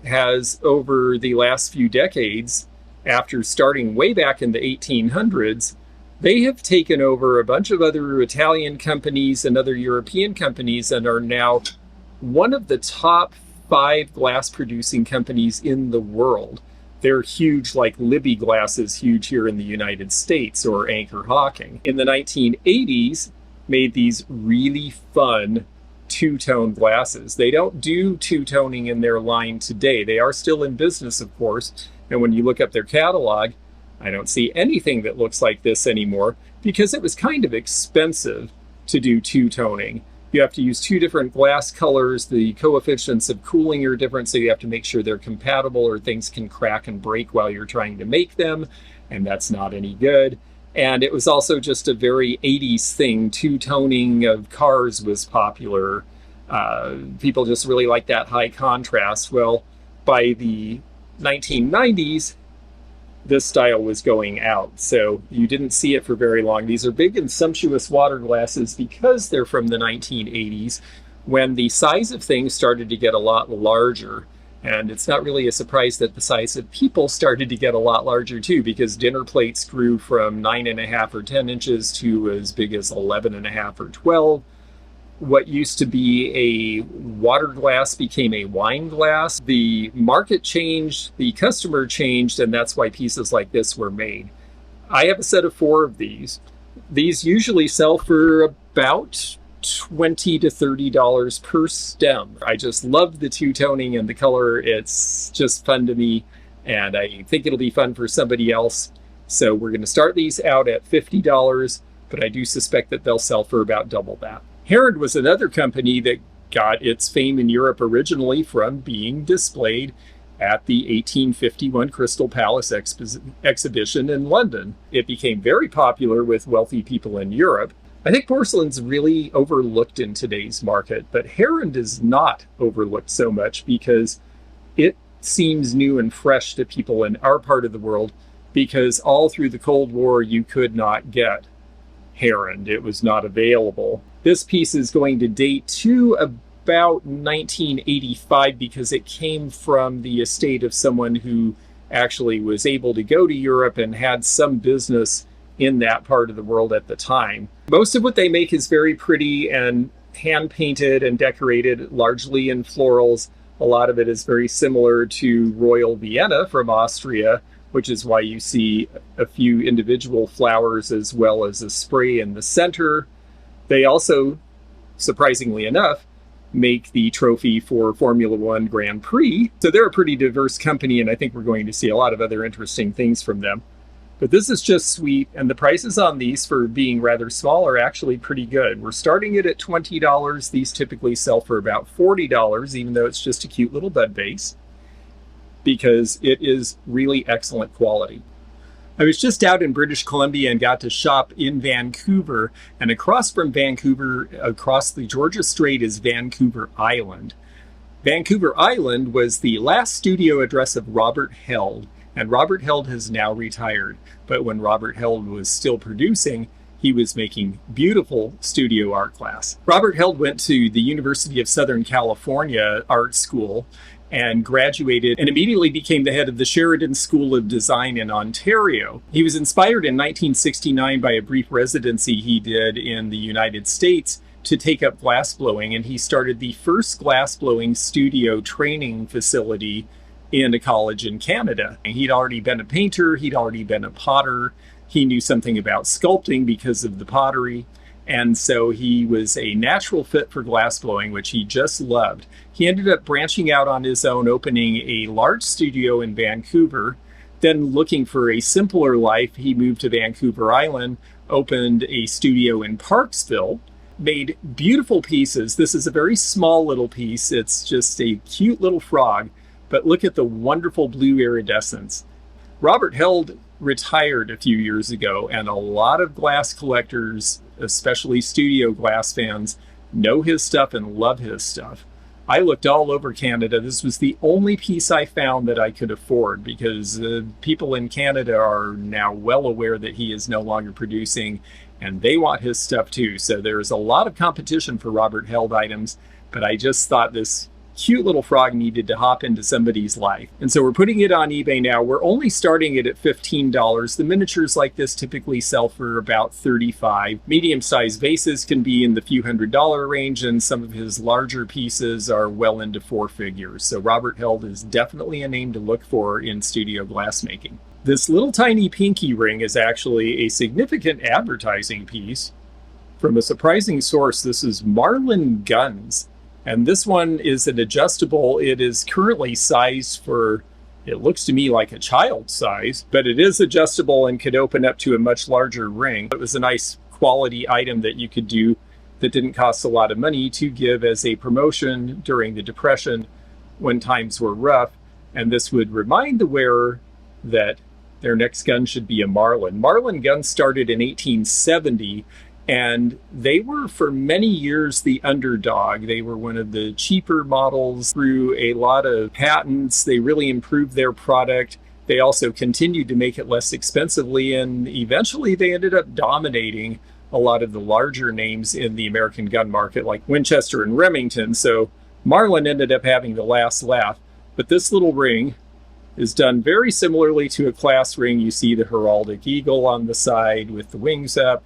has, over the last few decades, after starting way back in the 1800s, they have taken over a bunch of other Italian companies and other European companies and are now one of the top 5 glass producing companies in the world. They're huge, like Libby Glass is huge here in the United States, or Anchor Hawking. In the 1980s, made these really fun two-tone glasses. They don't do two-toning in their line today. They are still in business, of course, and when you look up their catalog, I don't see anything that looks like this anymore because it was kind of expensive to do two-toning. You have to use 2 different glass colors. The coefficients of cooling are different, so you have to make sure they're compatible or things can crack and break while you're trying to make them, and that's not any good. And it was also just a very 80s thing. Two-toning of cars was popular. People just really like that high contrast. Well, by the 1990s, this style was going out, so you didn't see it for very long. These are big and sumptuous water glasses because they're from the 1980s, when the size of things started to get a lot larger. And it's not really a surprise that the size of people started to get a lot larger too, because dinner plates grew from 9.5 or 10 inches to as big as 11.5 or 12. What used to be a water glass became a wine glass. The market changed, the customer changed, and that's why pieces like this were made. I have a set of 4 of these. These usually sell for about $20 to $30 per stem. I just love the two-toning and the color. It's just fun to me, and I think it'll be fun for somebody else. So we're going to start these out at $50, but I do suspect that they'll sell for about double that. Herond was another company that got its fame in Europe originally from being displayed at the 1851 Crystal Palace exhibition in London. It became very popular with wealthy people in Europe. I think porcelain's really overlooked in today's market, but Herond is not overlooked so much because it seems new and fresh to people in our part of the world, because all through the Cold War you could not get Herond. It was not available. This piece is going to date to about 1985 because it came from the estate of someone who actually was able to go to Europe and had some business in that part of the world at the time. Most of what they make is very pretty and hand-painted and decorated, largely in florals. A lot of it is very similar to Royal Vienna from Austria, which is why you see a few individual flowers as well as a spray in the center. They also, surprisingly enough, make the trophy for Formula One Grand Prix. So they're a pretty diverse company, and I think we're going to see a lot of other interesting things from them. But this is just sweet, and the prices on these for being rather small are actually pretty good. We're starting it at $20. These typically sell for about $40, even though it's just a cute little bud vase, because it is really excellent quality. I was just out in British Columbia and got to shop in Vancouver, and across from Vancouver, across the Georgia Strait, is Vancouver Island. Vancouver Island was the last studio address of Robert Held, And Robert Held has now retired. But when Robert Held was still producing, he was making beautiful studio art glass. Robert Held went to the University of Southern California Art School and graduated and immediately became the head of the Sheridan School of Design in Ontario. He was inspired in 1969 by a brief residency he did in the United States to take up glassblowing, and he started the first glassblowing studio training facility in a college in Canada. He'd already been a painter, he'd already been a potter, he knew something about sculpting because of the pottery, and so he was a natural fit for glassblowing, which he just loved. He ended up branching out on his own, opening a large studio in Vancouver. Then, looking for a simpler life, he moved to Vancouver Island, opened a studio in Parksville, made beautiful pieces. This is a very small little piece. It's just a cute little frog, but look at the wonderful blue iridescence. Robert Held retired a few years ago, and a lot of glass collectors, especially studio glass fans, know his stuff and love his stuff. I looked all over Canada. This was the only piece I found that I could afford, because people in Canada are now well aware that he is no longer producing, and they want his stuff too. So there's a lot of competition for Robert Held items, but I just thought this cute little frog needed to hop into somebody's life. And so we're putting it on eBay now. We're only starting it at $15. The miniatures like this typically sell for about $35. Medium-sized vases can be in the few $100 range, and some of his larger pieces are well into four figures. So Robert Held is definitely a name to look for in studio glassmaking. This little tiny pinky ring is actually a significant advertising piece from a surprising source. This is Marlin Guns. And this one is an adjustable. It is currently sized for, it looks to me like a child's size, but it is adjustable and could open up to a much larger ring. It was a nice quality item that you could do that didn't cost a lot of money to give as a promotion during the Depression when times were rough. And this would remind the wearer that their next gun should be a Marlin. Marlin guns started in 1870. And they were for many years the underdog. They were one of the cheaper models through a lot of patents. They really improved their product. They also continued to make it less expensively, and eventually they ended up dominating a lot of the larger names in the American gun market, like Winchester and Remington. So Marlin ended up having the last laugh. But this little ring is done very similarly to a class ring. You see the heraldic eagle on the side with the wings up.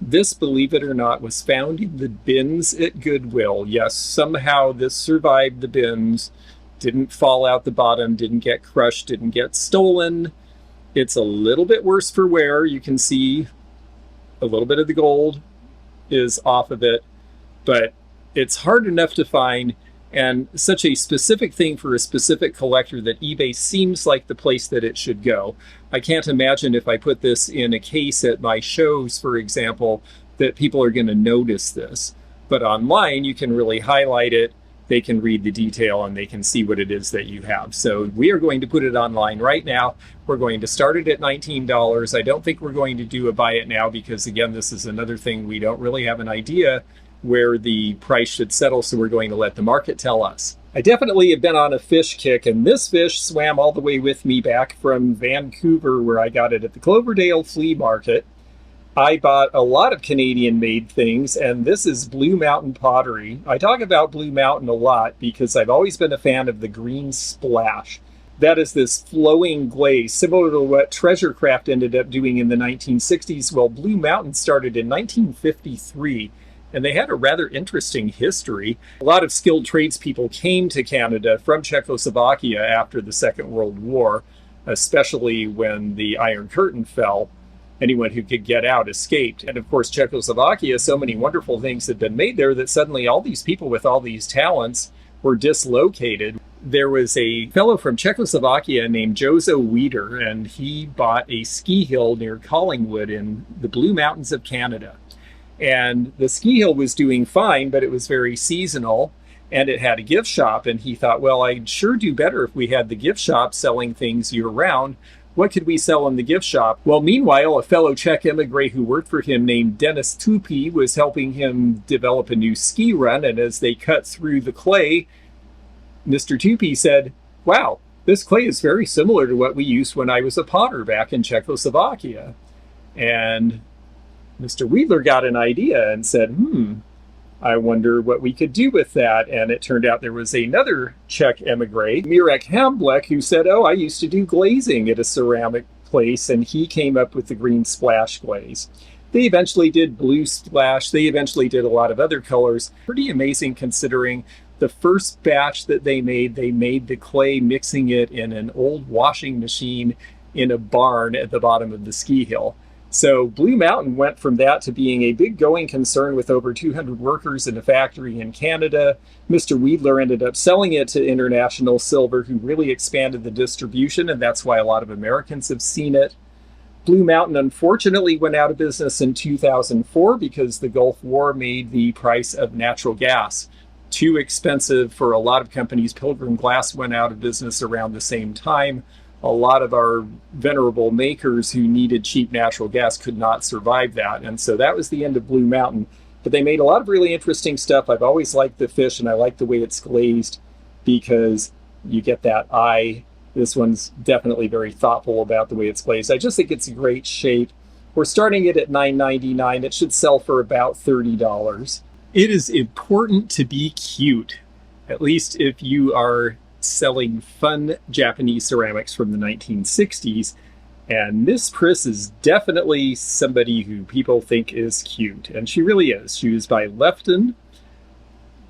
This, believe it or not, was found in the bins at Goodwill. Yes, somehow this survived the bins, didn't fall out the bottom, didn't get crushed, didn't get stolen. It's a little bit worse for wear. You can see a little bit of the gold is off of it, but it's hard enough to find, and such a specific thing for a specific collector that eBay seems like the place that it should go. I can't imagine if I put this in a case at my shows, for example, that people are going to notice this. But online, you can really highlight it, they can read the detail, and they can see what it is that you have. So we are going to put it online right now. We're going to start it at $19. I don't think we're going to do a buy it now because, again, this is another thing we don't really have an idea where the price should settle, so we're going to let the market tell us. I definitely have been on a fish kick, and this fish swam all the way with me back from Vancouver, where I got it at the Cloverdale Flea Market. I bought a lot of Canadian-made things, and this is Blue Mountain pottery. I talk about Blue Mountain a lot because I've always been a fan of the green splash. That is this flowing glaze, similar to what Treasure Craft ended up doing in the 1960s. Well, Blue Mountain started in 1953. And they had a rather interesting history. A lot of skilled tradespeople came to Canada from Czechoslovakia after the Second World War, especially when the Iron Curtain fell. Anyone who could get out escaped. And of course, Czechoslovakia, so many wonderful things had been made there that suddenly all these people with all these talents were dislocated. There was a fellow from Czechoslovakia named Jozo Weider, and he bought a ski hill near Collingwood in the Blue Mountains of Canada. And the ski hill was doing fine, but it was very seasonal, and it had a gift shop. And he thought, well, I'd sure do better if we had the gift shop selling things year-round. What could we sell in the gift shop? Well, meanwhile, a fellow Czech immigrant who worked for him named Dennis Tupi was helping him develop a new ski run. And as they cut through the clay, Mr. Tupi said, wow, This clay is very similar to what we used when I was a potter back in Czechoslovakia. And Mr. Wheeler got an idea and said, I wonder what we could do with that. And it turned out there was another Czech emigre, Mirek Hamblek, who said, oh, I used to do glazing at a ceramic place, and he came up with the green splash glaze. They eventually did blue splash. They eventually did a lot of other colors. Pretty amazing considering the first batch that they made the clay mixing it in an old washing machine in a barn at the bottom of the ski hill. So Blue Mountain went from that to being a big going concern with over 200 workers in a factory in Canada. Mr. Wheeler ended up selling it to International Silver, who really expanded the distribution, and that's why a lot of Americans have seen it. Blue Mountain unfortunately went out of business in 2004 because the Gulf War made the price of natural gas too expensive for a lot of companies. Pilgrim Glass went out of business around the same time. A lot of our venerable makers who needed cheap natural gas could not survive that. And so that was the end of Blue Mountain. But they made a lot of really interesting stuff. I've always liked the fish, and I like the way it's glazed because you get that eye. This one's definitely very thoughtful about the way it's glazed. I just think it's a great shape. We're starting it at $9.99. It should sell for about $30. It is important to be cute, at least if you are selling fun Japanese ceramics from the 1960s. And Miss Priss is definitely somebody who people think is cute, and she really is. She was by Lefton.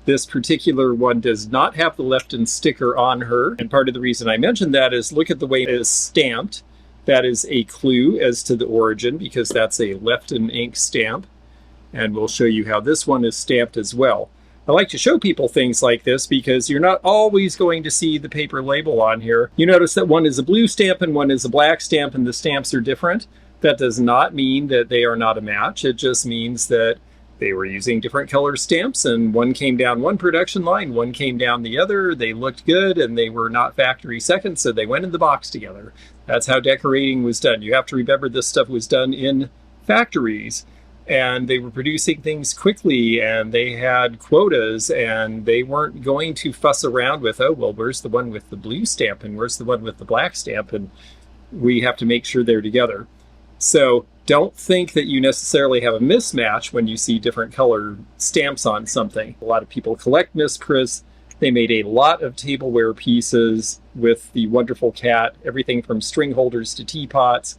This particular one does not have the Lefton sticker on her, and part of the reason I mentioned that is look at the way it is stamped. That is a clue as to the origin, because that's a Lefton ink stamp, and we'll show you how this one is stamped as well. I like to show people things like this because you're not always going to see the paper label on here. You notice that one is a blue stamp and one is a black stamp, and the stamps are different. That does not mean that they are not a match. It just means that they were using different color stamps, and one came down one production line, one came down the other. They looked good, and they were not factory second, so they went in the box together. That's how decorating was done. You have to remember this stuff was done in factories, and they were producing things quickly, and they had quotas, and they weren't going to fuss around with, oh, well, where's the one with the blue stamp, and where's the one with the black stamp, and we have to make sure they're together. So don't think that you necessarily have a mismatch when you see different color stamps on something. A lot of people collect Miss Priss. They made a lot of tableware pieces with the wonderful cat, everything from string holders to teapots.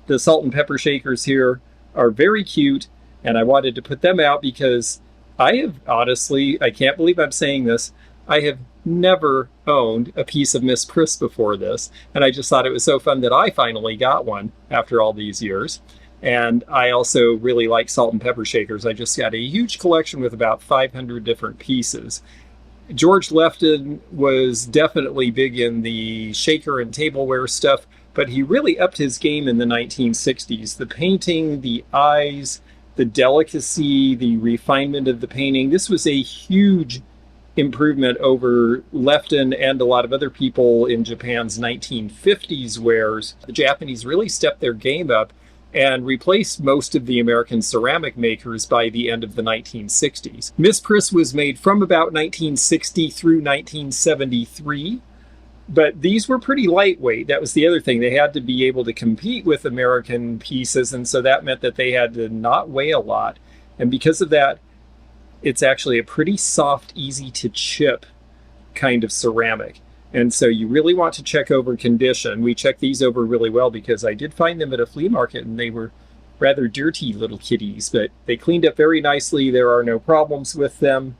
The salt and pepper shakers here are very cute, and I wanted to put them out because I have honestly, I can't believe I'm saying this, I have never owned a piece of Miss Priss before this, and I just thought it was so fun that I finally got one after all these years. And I also really like salt and pepper shakers. I just got a huge collection with about 500 different pieces. George Lefton was definitely big in the shaker and tableware stuff, but he really upped his game in the 1960s. The painting, the eyes, the delicacy, the refinement of the painting. This was a huge improvement over Lefton and a lot of other people in Japan's 1950s wares. The Japanese really stepped their game up and replaced most of the American ceramic makers by the end of the 1960s. Miss Priss was made from about 1960 through 1973, but these were pretty lightweight. That was the other thing. They had to be able to compete with American pieces, and so that meant that they had to not weigh a lot. And because of that, it's actually a pretty soft, easy to chip kind of ceramic. And so you really want to check over condition. We checked these over really well because I did find them at a flea market, and they were rather dirty little kitties, but they cleaned up very nicely. There are no problems with them.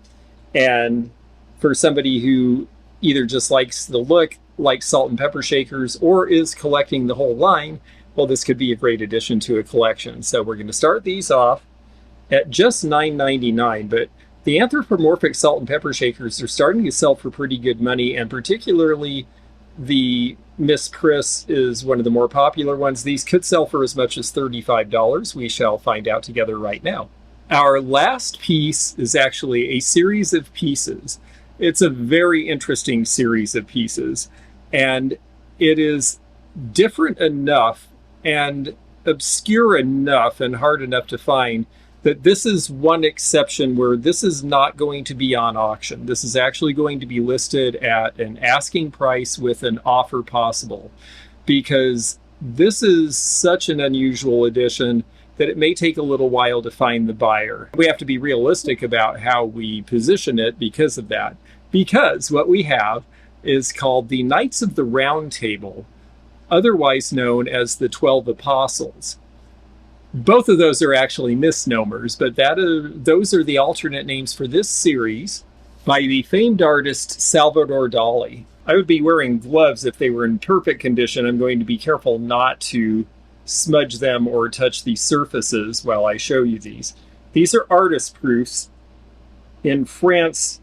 And for somebody who either just likes the look, likes salt and pepper shakers, or is collecting the whole line, well, this could be a great addition to a collection. So we're going to start these off at just $9.99, but the anthropomorphic salt and pepper shakers are starting to sell for pretty good money, and particularly the Miss Priss is one of the more popular ones. These could sell for as much as $35. We shall find out together right now. Our last piece is actually a series of pieces. It's a very interesting series of pieces, and it is different enough and obscure enough and hard enough to find that this is one exception where this is not going to be on auction. This is actually going to be listed at an asking price with an offer possible, because this is such an unusual edition that it may take a little while to find the buyer. We have to be realistic about how we position it because of that. Because what we have is called the Knights of the Round Table, otherwise known as the 12 Apostles. Both of those are actually misnomers, but those are the alternate names for this series by the famed artist Salvador Dali. I would be wearing gloves if they were in perfect condition. I'm going to be careful not to smudge them or touch the surfaces while I show you these. These are artist proofs. In France,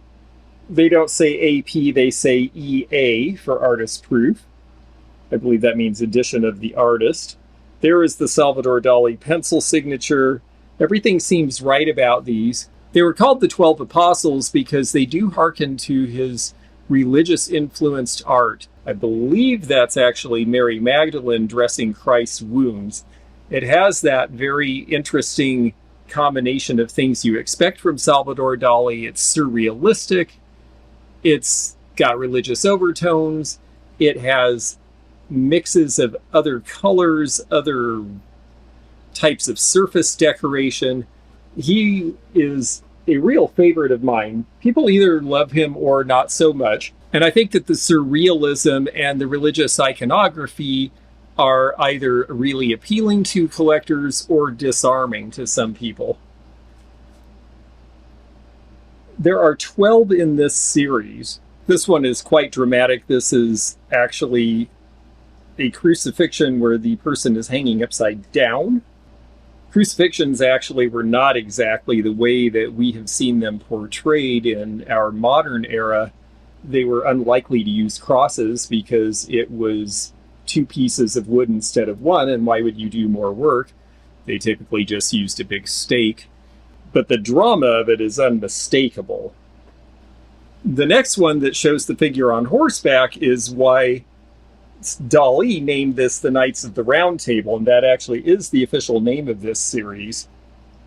they don't say AP, they say EA for artist proof. I believe that means edition of the artist. There is the Salvador Dali pencil signature. Everything seems right about these. They were called the 12 Apostles because they do hearken to his religious influenced art. I believe that's actually Mary Magdalene dressing Christ's wounds. It has that very interesting combination of things you expect from Salvador Dali. It's surrealistic. It's got religious overtones. It has mixes of other colors, other types of surface decoration. He is a real favorite of mine. People either love him or not so much. And I think that the surrealism and the religious iconography are either really appealing to collectors or disarming to some people. There are 12 in this series. This one is quite dramatic. This is actually a crucifixion where the person is hanging upside down. Crucifixions actually were not exactly the way that we have seen them portrayed in our modern era. They were unlikely to use crosses because it was 2 pieces of wood instead of 1, and why would you do more work? They typically just used a big stake. But the drama of it is unmistakable. The next one that shows the figure on horseback is why Dali named this the Knights of the Round Table, and that actually is the official name of this series,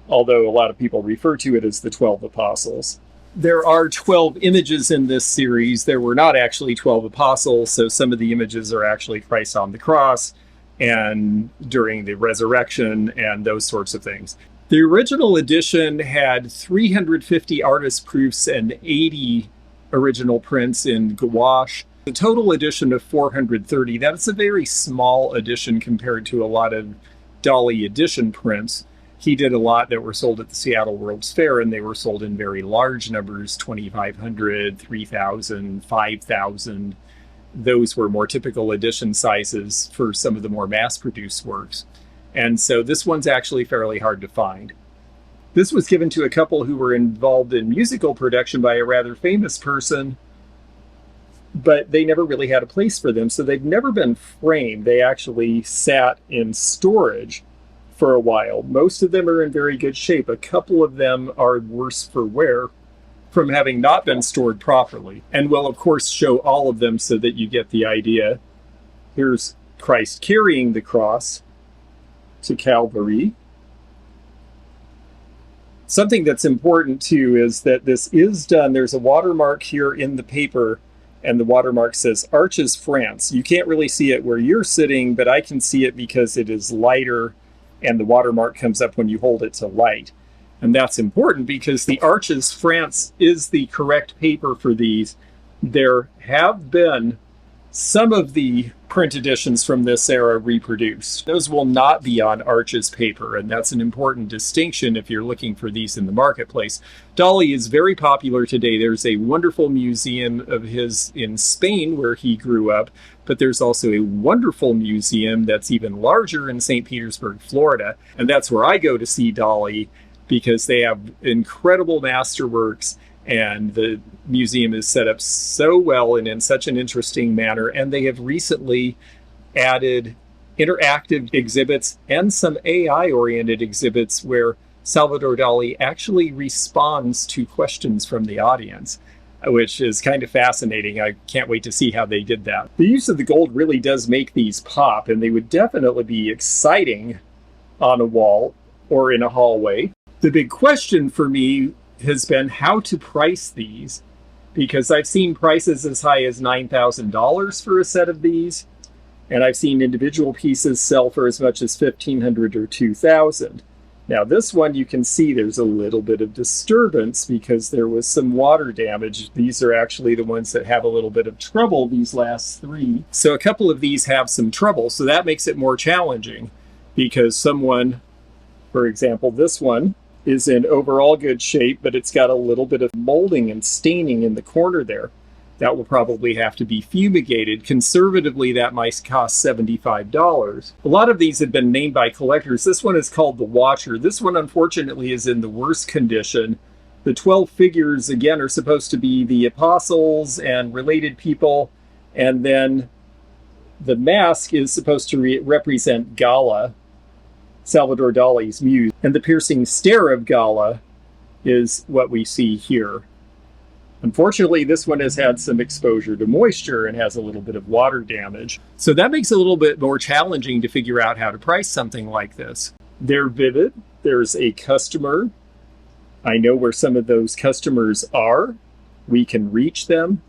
although a lot of people refer to it as the 12 Apostles. There are 12 images in this series. There were not actually 12 apostles, so some of the images are actually Christ on the cross and during the resurrection and those sorts of things. The original edition had 350 artist proofs and 80 original prints in gouache. The total edition of 430. That's a very small edition compared to a lot of Dali edition prints. He did a lot that were sold at the Seattle World's Fair, and they were sold in very large numbers, 2,500, 3,000, 5,000. Those were more typical edition sizes for some of the more mass-produced works. And so this one's actually fairly hard to find. This was given to a couple who were involved in musical production by a rather famous person, but they never really had a place for them, so they've never been framed. They actually sat in storage for a while. Most of them are in very good shape. A couple of them are worse for wear from having not been stored properly. And we'll, of course, show all of them so that you get the idea. Here's Christ carrying the cross to Calvary. Something that's important, too, is that this is done. There's a watermark here in the paper, and the watermark says Arches, France. You can't really see it where you're sitting, but I can see it because it is lighter, and the watermark comes up when you hold it to light. And that's important because the Arches, France is the correct paper for these. There have been some of the print editions from this era reproduced. Those will not be on Arches paper, and that's an important distinction if you're looking for these in the marketplace. Dali is very popular today. There's a wonderful museum of his in Spain where he grew up, but there's also a wonderful museum that's even larger in St. Petersburg, Florida, and that's where I go to see Dali because they have incredible masterworks. And the museum is set up so well and in such an interesting manner. And they have recently added interactive exhibits and some AI-oriented exhibits where Salvador Dali actually responds to questions from the audience, which is kind of fascinating. I can't wait to see how they did that. The use of the gold really does make these pop, and they would definitely be exciting on a wall or in a hallway. The big question for me has been how to price these, because I've seen prices as high as $9,000 for a set of these, and I've seen individual pieces sell for as much as $1,500 or $2,000. Now this one, you can see there's a little bit of disturbance because there was some water damage. These are actually the ones that have a little bit of trouble, these last three. So a couple of these have some trouble, so that makes it more challenging, because someone, for example, this one is in overall good shape, but it's got a little bit of molding and staining in the corner there. That will probably have to be fumigated. Conservatively, that might cost $75. A lot of these have been named by collectors. This one is called the Watcher. This one, unfortunately, is in the worst condition. The 12 figures, again, are supposed to be the apostles and related people. And then the mask is supposed to represent Gala, Salvador Dali's muse. And the piercing stare of Gala is what we see here. Unfortunately, this one has had some exposure to moisture and has a little bit of water damage. So that makes it a little bit more challenging to figure out how to price something like this. They're vivid. There's a customer. I know where some of those customers are. We can reach them.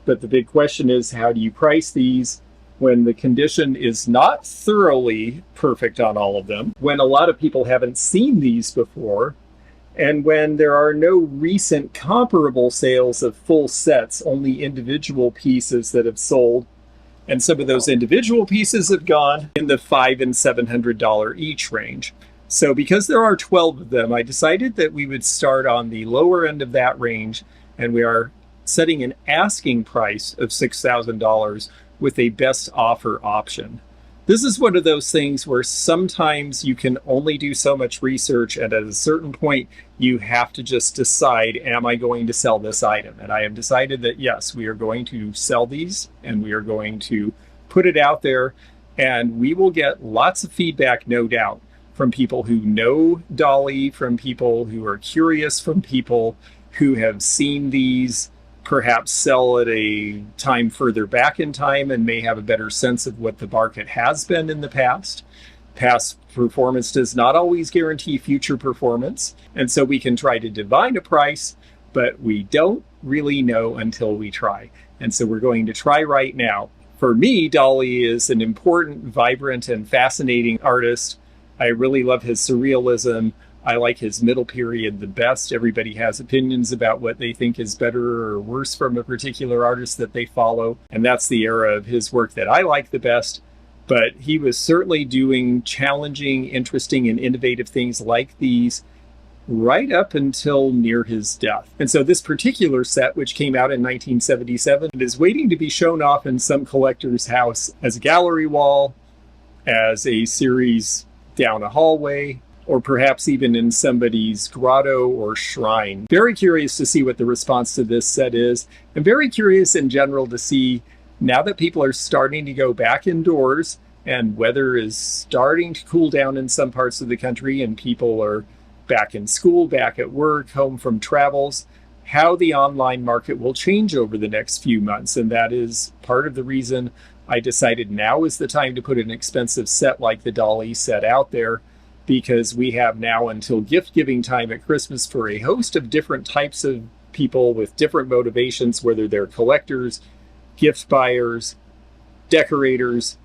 But the big question is, how do you price these when the condition is not thoroughly perfect on all of them, when a lot of people haven't seen these before, and when there are no recent comparable sales of full sets, only individual pieces that have sold, and some of those individual pieces have gone in the $500 and $700 each range. So because there are 12 of them, I decided that we would start on the lower end of that range, and we are setting an asking price of $6,000 with a best offer option. This is one of those things where sometimes you can only do so much research, and at a certain point you have to just decide, am I going to sell this item? And I have decided that yes, we are going to sell these, and we are going to put it out there, and we will get lots of feedback, no doubt, from people who know Dali, from people who are curious, from people who have seen these perhaps sell at a time further back in time and may have a better sense of what the market has been in the past. Past performance does not always guarantee future performance, and so we can try to divine a price, but we don't really know until we try. And so we're going to try right now. For me, Dali is an important, vibrant, and fascinating artist. I really love his surrealism. I like his middle period the best. Everybody has opinions about what they think is better or worse from a particular artist that they follow. And that's the era of his work that I like the best. But he was certainly doing challenging, interesting, and innovative things like these right up until near his death. And so this particular set, which came out in 1977, is waiting to be shown off in some collector's house as a gallery wall, as a series down a hallway, or perhaps even in somebody's grotto or shrine. Very curious to see what the response to this set is. I'm very curious in general to see, now that people are starting to go back indoors and weather is starting to cool down in some parts of the country and people are back in school, back at work, home from travels, how the online market will change over the next few months. And that is part of the reason I decided now is the time to put an expensive set like the Dali set out there, because we have now until gift giving time at Christmas for a host of different types of people with different motivations, whether they're collectors, gift buyers, decorators.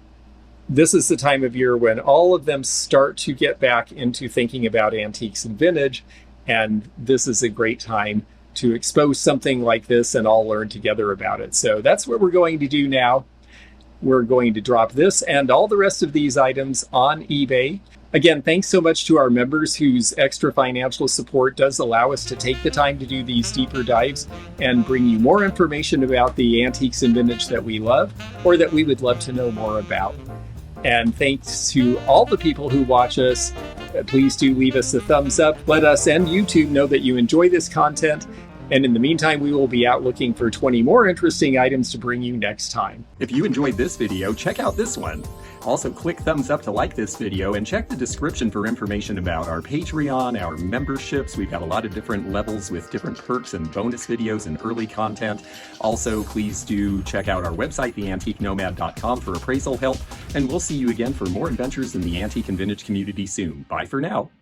This is the time of year when all of them start to get back into thinking about antiques and vintage, and this is a great time to expose something like this and all learn together about it. So that's what we're going to do now. We're going to drop this and all the rest of these items on eBay. Again, thanks so much to our members whose extra financial support does allow us to take the time to do these deeper dives and bring you more information about the antiques and vintage that we love or that we would love to know more about. And thanks to all the people who watch us. Please do leave us a thumbs up. Let us and YouTube know that you enjoy this content. And in the meantime, we will be out looking for 20 more interesting items to bring you next time. If you enjoyed this video, check out this one. Also, click thumbs up to like this video and check the description for information about our Patreon, our memberships. We've got a lot of different levels with different perks and bonus videos and early content. Also, please do check out our website, theantiquenomad.com, for appraisal help. And we'll see you again for more adventures in the antique and vintage community soon. Bye for now.